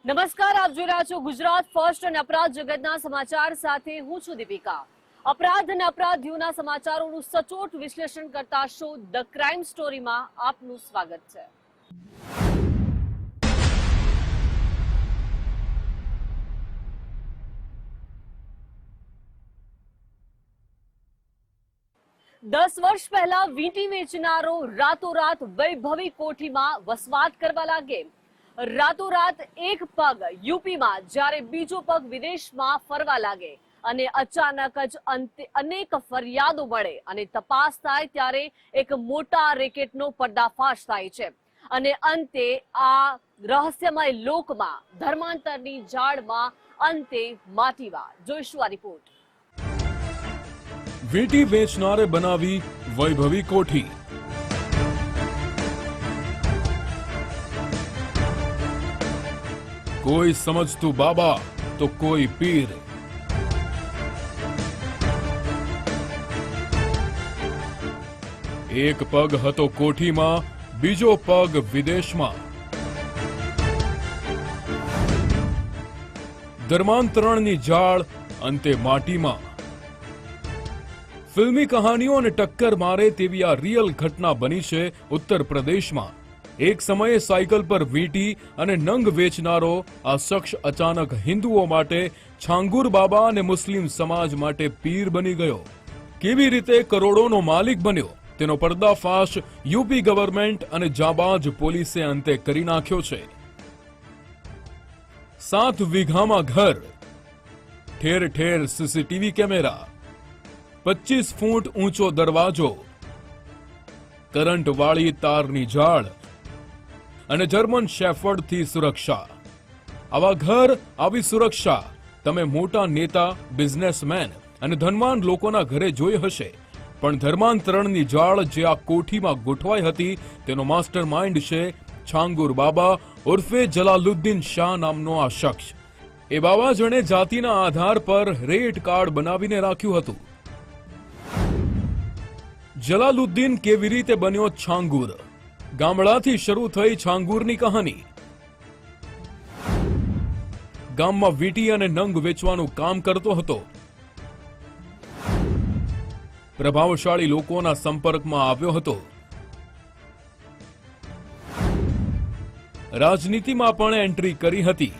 નમસ્કાર, આપ જોઈ રહ્યા છો ગુજરાત ફર્સ્ટ અને અપરાધ જગતના સમાચાર સાથે હું છું દીપિકા। અપરાધ અને અપરાધીઓના સમાચારોનું સચોટ વિશ્લેષણ કરતા શો ધ ક્રાઇમ સ્ટોરીમાં આપનું સ્વાગત છે। દસ વર્ષ પહેલા વીંટી વેચનારો રાતોરાત વૈભવી કોઠીમાં વસવાટ કરવા લાગે। રાતોરાત એક પગ યુપીમાં જ્યારે બીજો પગ વિદેશમાં ફરવા લાગે અને અચાનક જ અંતે અનેક ફરિયાદો મળે અને તપાસ થાય ત્યારે એક મોટા રેકેટનો પર્દાફાશ થાય છે અને અંતે આ રહસ્યમય લોકમાં ધર્માંતરની જાળમાં અંતે માટીવા। જોઈશું આ રિપોર્ટ। વીંટી વેચનારે બનાવી વૈભવી કોઠી। કોઈ સમજતું બાબા તો કોઈ પીર। એક પગ હતો કોઠીમાં, બીજો પગ વિદેશમાં। ધર્માંતરણની જાળ અંતે માટીમાં। ફિલ્મી કહાનીઓ અને ટક્કર મારે તેવી આ રિયલ ઘટના બની છે ઉત્તર પ્રદેશમાં। એક સમયે સાયકલ પર વીંટી અને નંગ વેચનારો આ શખ્સ અચાનક હિન્દુઓ માટે છાંગુર બાબા અને મુસ્લિમ સમાજ માટે પીર બની ગયો। કેવી રીતે કરોડોનો માલિક બન્યો તેનો પર્દાફાશ યુપી ગવર્મેન્ટ અને જાબાજ પોલીસે અંતે કરી નાખ્યો છે। 7 વીઘામાં ઘર, ઠેર ઠેર સીસીટીવી કેમેરા, 25 ફૂટ ઊંચો દરવાજો, કરંટ વાળી તારની જાળ અને જર્મન શેફર્ડથી સુરક્ષા। આવા ઘર, આવી સુરક્ષા તમે મોટા નેતા, બિઝનેસમેન અને ધનવાન લોકોના ઘરે જોઈ હશે, પણ ધર્માંતરણની જાળ જે આ કોઠીમાં ગોઠવાઈ હતી તેનો માસ્ટર માઇન્ડ છે છાંગુર બાબા ઉર્ફે જલાલુદ્દીન શાહ નામનો આ શખ્સ। એ બાબા જણે જાતિના આધાર પર રેટ કાર્ડ બનાવીને રાખ્યું હતું। જલાલુદ્દીન કેવી રીતે બન્યો છાંગુર? ગામડાથી શરૂ થઈ છાંગુરની કહાની। ગામમાં વીંટી અને નંગ વેચવાનું કામ કરતો હતો। પ્રભાવશાળી લોકોના સંપર્કમાં આવ્યો હતો। રાજનીતિમાં પણ એન્ટ્રી કરી હતી।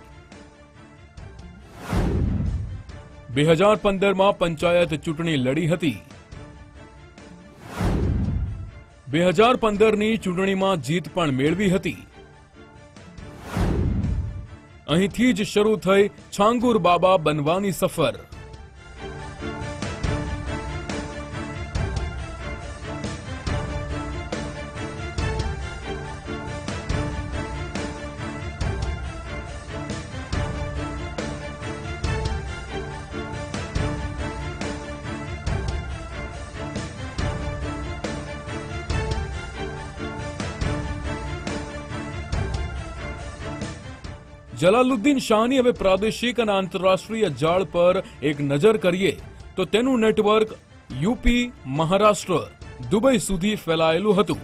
2015માં પંચાયત ચૂંટણી લડી હતી। 2015ની ચૂંટણીમાં જીત પણ મેળવી હતી। અહીંથી જ શરૂ થઈ છાંગુર બાબા બનવાની સફર। જલાલુદ્દીન શાહની હવે પ્રાદેશિક અને આંતરરાષ્ટ્રીય જાળ પર એક નજર કરીએ તો તેનું નેટવર્ક યુપી, મહારાષ્ટ્ર, દુબઈ સુધી ફેલાયેલું હતું।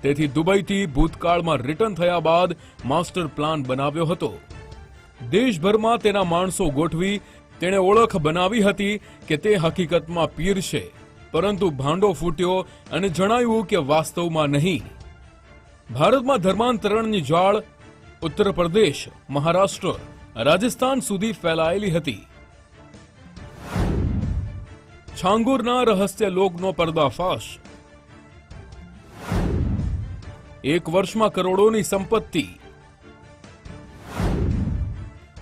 તેથી દુબઈથી ભૂતકાળમાં રિટર્ન થયા બાદ માસ્ટર પ્લાન બનાવ્યો હતો। દેશભરમાં તેના માણસો ગોઠવી તેણે ઓળખ બનાવી હતી કે તે હકીકતમાં પીર છે, પરંતુ ભાંડો ફૂટ્યો અને જણાયું કે વાસ્તવમાં નહીં। ભારતમાં ધર્માંતરણની જાળ ઉત્તર પ્રદેશ, મહારાષ્ટ્ર, રાજસ્થાન સુધી ફેલાયેલી હતી। છાંગુરના રહસ્ય લોકનો પર્દાફાશ। એક વર્ષમાં કરોડોની સંપત્તિ,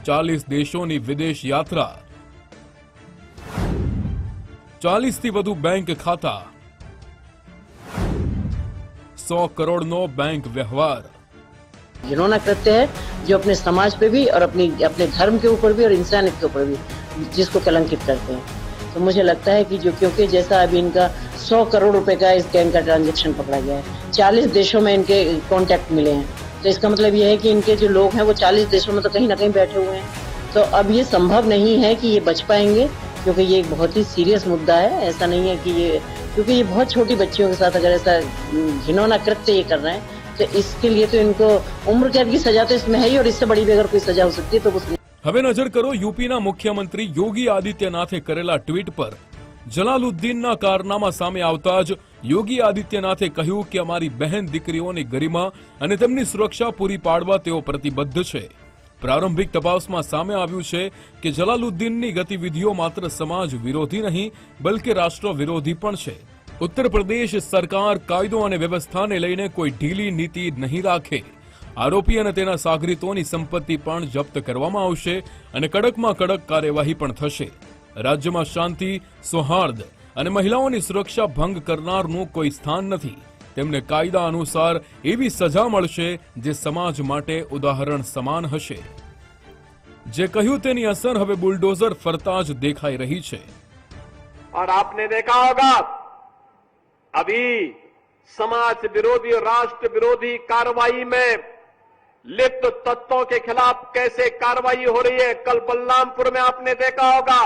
40 દેશોની વિદેશ યાત્રા, 40 થી વધુ બેંક ખાતા, 100 કરોડનો બેંક વ્યવહાર। घिनौना कृत्य है जो अपने समाज पे भी और अपने धर्म के ऊपर भी और इंसानियत के ऊपर भी जिसको कलंकित करते हैं। तो मुझे लगता है कि जो क्योंकि जैसा अभी इनका 100 करोड़ रुपए का इस गैंग का ट्रांजैक्शन पकड़ा गया है, 40 देशों में इनके कॉन्टैक्ट मिले हैं, तो इसका मतलब ये है कि इनके जो लोग हैं वो 40 देशों में तो कहीं ना कहीं बैठे हुए हैं। तो अब ये संभव नहीं है कि ये बच पाएंगे, क्योंकि ये एक बहुत ही सीरियस मुद्दा है। ऐसा नहीं है कि ये, क्योंकि ये बहुत छोटी बच्चियों के साथ अगर ऐसा घिनौना कृत्य ये कर रहे हैं तो तो इसके लिए तो इनको उम्र कैद की सजा तो इसमें है ही, और इससे बड़ी भी अगर कोई सजा हो सकती है तो वो હવે નજર કરો યુપીના મુખ્યમંત્રી યોગી આદિત્યનાથે કરેલા ટ્વીટ પર। જલાલુદ્દીનના કારનામા સામે આવતા જ યોગી આદિત્યનાથે કહ્યું કે અમારી બહેન દીકરીઓની ગરિમા અને તેમની સુરક્ષા પૂરી પાડવા તેઓ પ્રતિબદ્ધ છે। પ્રારંભિક તપાસમાં સામે આવ્યું છે કે જલાલુદ્દીનની ગતિવિધિઓ માત્ર સમાજ વિરોધી નહીં બલકે રાષ્ટ્ર વિરોધી પણ છે। ઉત્તર પ્રદેશ સરકાર કાયદો અને વ્યવસ્થાને લઈને કોઈ ઢીલી નીતિ નહીં રાખે। આરોપી અને તેના સાગરીતોની સંપત્તિ પણ જપ્ત કરવામાં આવશે અને કડકમાં કડક કાર્યવાહી પણ થશે। રાજ્યમાં શાંતિ, સૌહાર્દ અને મહિલાઓની સુરક્ષા ભંગ કરનારનું કોઈ સ્થાન નથી। તેમને કાયદા અનુસાર એવી સજા મળશે જે સમાજ માટે ઉદાહરણ સમાન હશે। જે કહ્યું તેની અસર હવે બુલડોઝર ફરતા જ દેખાઈ રહી છે। और आपने देखा होगा अभी समाज विरोधी और राष्ट्र विरोधी कार्रवाई में लिप्त तत्वों के खिलाफ कैसे कार्रवाई हो रही है। कल बलरामपुर में आपने देखा होगा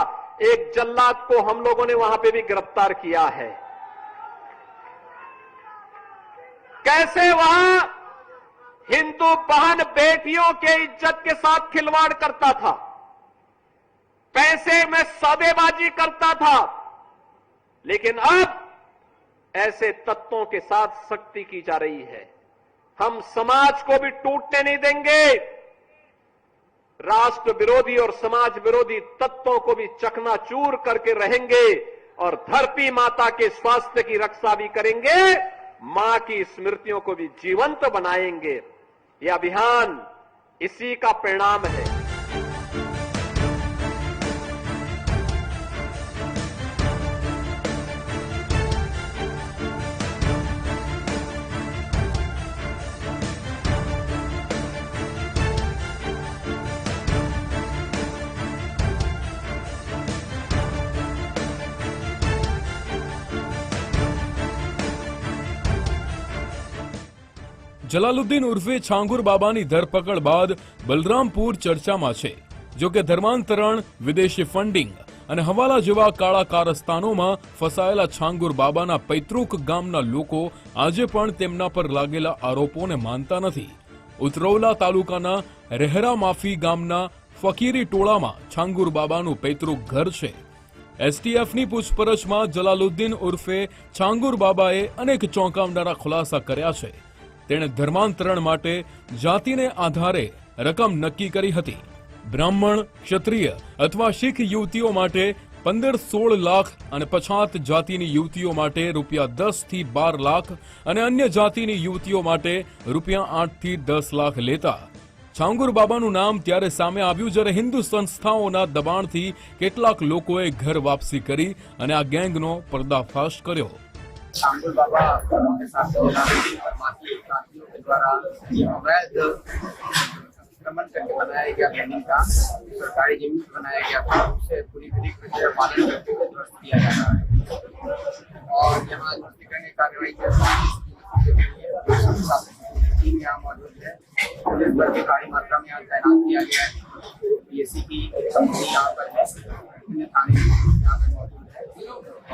एक जल्लाद को हम लोगों ने वहां पे भी गिरफ्तार किया है। कैसे वहां हिंदू बहन बेटियों के इज्जत के साथ खिलवाड़ करता था, पैसे में सौदेबाजी करता था, लेकिन अब ऐसे तत्वों के साथ सख्ती की जा रही है। हम समाज को भी टूटने नहीं देंगे, राष्ट्र विरोधी और समाज विरोधी तत्वों को भी चकनाचूर करके रहेंगे और धरती माता के स्वास्थ्य की रक्षा भी करेंगे, मां की स्मृतियों को भी जीवंत बनाएंगे। यह अभियान इसी का परिणाम है। જલાલુદ્દીન ઉર્ફે છાંગુર બાબાની ધરપકડ બાદ બલરામપુર ચર્ચામાં છે। જો કે ધર્માંતરણ, વિદેશી ફંડિંગ અને હવાલા જેવા કાળા કારસ્તાનોમાં ફસાયેલા છાંગુર બાબાના પૈતૃક ગામના લોકો આજે પણ તેમના પર લાગેલા આરોપોને માનતા નથી। ઉતરૌલા તાલુકાના રહેરા માફી ગામના ફકીરી ટોળામાં છાંગુર બાબાનું પૈતૃક ઘર છે। એસટીએફની પૂછપરછમાં જલાલુદ્દીન ઉર્ફે છાંગુર બાબાએ અનેક ચોંકાવનારા ખુલાસા કર્યા છે। તેણે ધર્માંતરણ માટે જાતિને આધારે રકમ નક્કી કરી હતી। બ્રાહ્મણ, ક્ષત્રિય અથવા શીખ યુવતીઓ માટે 15-16 લાખ અને પછાત જાતિની યુવતીઓ માટે ₹10 થી 12 લાખ અને અન્ય જાતિની યુવતીઓ માટે ₹8 થી 10 લાખ લેતા। છાંગુર બાબાનું નામ ત્યારે સામે આવ્યું જ્યારે હિન્દુ સંસ્થાઓના દબાણથી કેટલાક લોકોએ ઘર વાપસી કરી અને આ ગેંગનો પર્દાફાશ કર્યો। छांगुर बाबा के साथ माफियाओं के द्वारा अवैध अतिक्रमण करके बनाया गया जमीन का, सरकारी जमीन बनाया गया था, उसे पूरी विधि का पालन करते हुए ध्वस्त किया जा रहा है। और यहाँ ध्वस्त करने की कार्रवाई टीम यहाँ मौजूद है, पुलिस बल की भारी मात्रा में यहाँ तैनात किया गया है। बीएससी की कंपनी यहाँ पर है, थाने यहाँ पर मौजूद है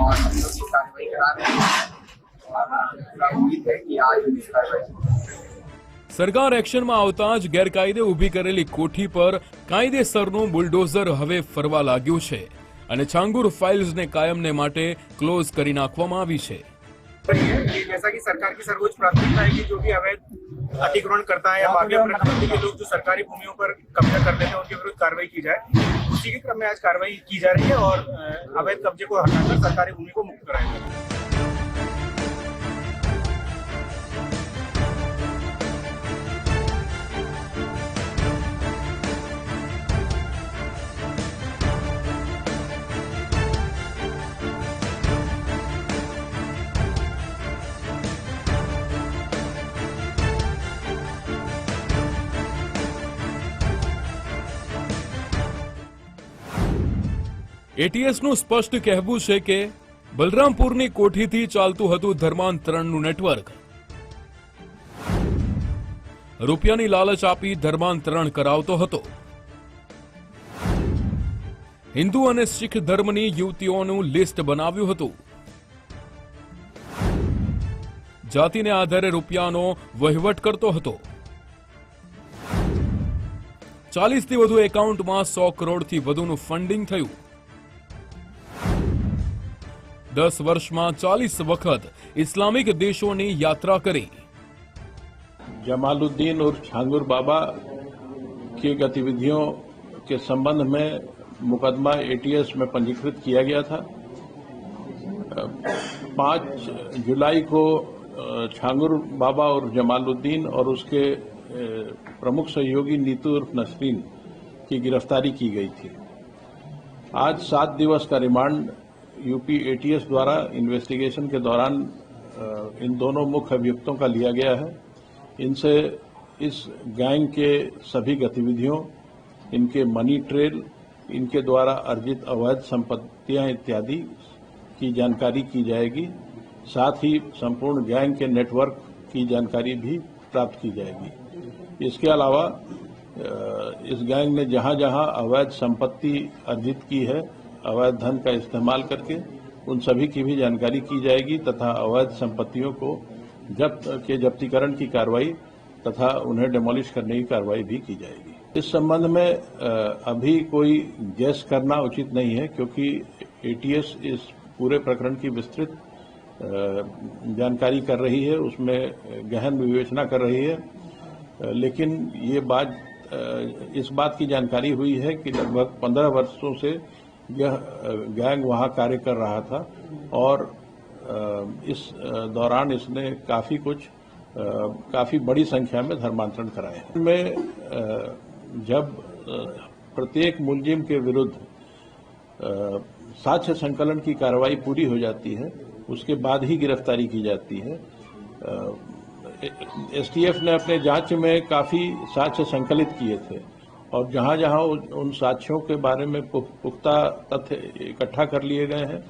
और हम लोग की कार्रवाई करा रहे हैं और उम्मीद है कि आज इस कार्रवाई સરકાર એક્શનમાં આવતા જ ગેરકાયદે ઊભી કરેલી કોઠી પર કાયદેસરનું બુલડોઝર હવે ફરવા લાગ્યું છે અને છાંગુર ફાઇલ્સને કાયમને માટે ક્લોઝ કરી નાખવામાં આવી છે। जैसा कि सरकार की सर्वोच्च प्राथमिकता है कि जो भी अवैध अतिक्रमण करता है या माफिया प्रकृति के लोग जो सरकारी भूमियों पर कब्जा कर लेते हैं उनके विरुद्ध कार्रवाई की जाए। उसी के क्रम में आज कार्रवाई की जा रही है और अवैध कब्जे को हटाकर सरकारी भूमि को मुक्त कराया जाएगा। એટીએસનું સ્પષ્ટ કહેવું છે કે બલરામપુરની કોઠીથી ચાલતું હતું ધર્માંતરણનું નેટવર્ક। રૂપિયાની લાલચ આપી ધર્માંતરણ કરાવતો હતો। હિન્દુ અને શીખ ધર્મની યુવતીઓનું લિસ્ટ બનાવ્યું હતું, જાતિને આધારે રૂપિયાનો વહીવટ કરતો હતો। 40 થી વધુ એકાઉન્ટમાં 100 કરોડથી વધુનું ફંડિંગ થયું। 10 વર્ષમાં 40 વખત ઇસ્લામિક દેશોની યાત્રા કરી। जमालुद्दीन और छांगुर बाबा की गतिविधियों के संबंध में मुकदमा एटीएस में पंजीकृत किया गया था। 5 जुलाई को छांगुर बाबा और जमालुद्दीन और उसके प्रमुख सहयोगी नीतू उर्फ नसरीन की गिरफ्तारी की गई थी। आज 7 दिवस का रिमांड यूपी एटीएस द्वारा इन्वेस्टिगेशन के दौरान इन दोनों मुख्य अभियुक्तों का लिया गया है। इनसे इस गैंग के सभी गतिविधियों, इनके मनी ट्रेल, इनके द्वारा अर्जित अवैध संपत्तियां इत्यादि की जानकारी की जाएगी। साथ ही संपूर्ण गैंग के नेटवर्क की जानकारी भी प्राप्त की जाएगी। इसके अलावा इस गैंग ने जहां जहां अवैध संपत्ति अर्जित की है, अवैध धन का इस्तेमाल करके, उन सभी की भी जानकारी की जाएगी तथा अवैध संपत्तियों को जब्तीकरण की कार्रवाई तथा उन्हें डेमोलिश करने की कार्रवाई भी की जाएगी। इस संबंध में अभी कोई गैस करना उचित नहीं है, क्योंकि एटीएस इस पूरे प्रकरण की विस्तृत जानकारी कर रही है, उसमें गहन विवेचना कर रही है। लेकिन ये इस बात की जानकारी हुई है कि लगभग 15 वर्षों से यह गैंग वहां कार्य कर रहा था और इस दौरान इसने काफी बड़ी संख्या में धर्मांतरण कराए हैं। में जब प्रत्येक मुलजिम के विरुद्ध साक्ष्य संकलन की कार्रवाई पूरी हो जाती है, उसके बाद ही गिरफ्तारी की जाती है। एसटीएफ ने अपने जांच में काफी साक्ष्य संकलित किए थे और जहां जहां उन साक्ष्यों के बारे में पुख्ता तथ्य इकट्ठा कर लिए गए हैं,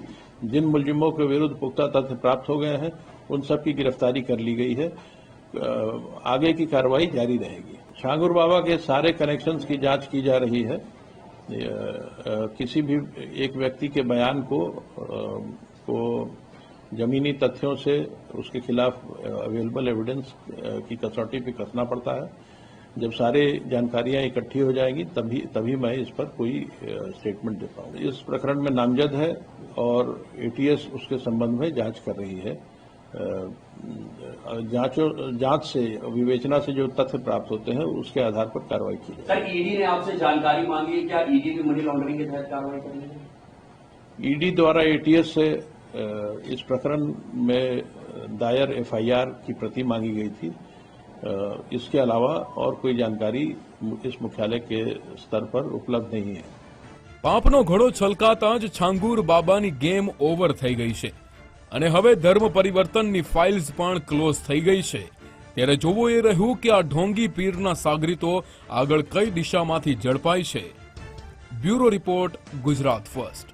जिन मुलजिमों के विरुद्ध पुख्ता तथ्य प्राप्त हो गए हैं, उन सब की गिरफ्तारी कर ली गई है। आगे की कार्रवाई जारी रहेगी। छांगुर बाबा के सारे कनेक्शंस की जांच की जा रही है। किसी भी एक व्यक्ति के बयान को जमीनी तथ्यों से उसके खिलाफ अवेलेबल एविडेंस की कसौटी पे कसना पड़ता है। जब सारे जानकारियां इकट्ठी हो जाएंगी तभी मैं इस पर कोई स्टेटमेंट दे पाऊंगा। इस प्रकरण में नामजद है और एटीएस उसके संबंध में जांच कर रही है। जांच से, विवेचना से जो तथ्य प्राप्त होते हैं उसके आधार पर कार्रवाई की जाएगी। सर, ईडी ने आपसे जानकारी मांगी है, क्या ईडी भी मनी लॉन्ड्रिंग के तहत कार्रवाई करेगी? ईडी द्वारा एटीएस से इस प्रकरण में दायर एफआईआर की प्रति मांगी गई थी। इसके अलावा और कोई जानकारी इस मुख्यालय के स्तर पर उपलब्ध नहीं है। પાપનો ઘડો છલકાતા જ છાંગુર બાબાની ગેમ ઓવર થઈ ગઈ છે અને હવે ધર્મ પરિવર્તનની ફાઇલ્સ પણ ક્લોઝ થઈ ગઈ છે। ત્યારે જોવું એ રહ્યું કે આ ઢોંગી પીરના સાગરીતો આગળ કઈ દિશામાંથી ઝડપાય છે। Bureau report, Gujarat first.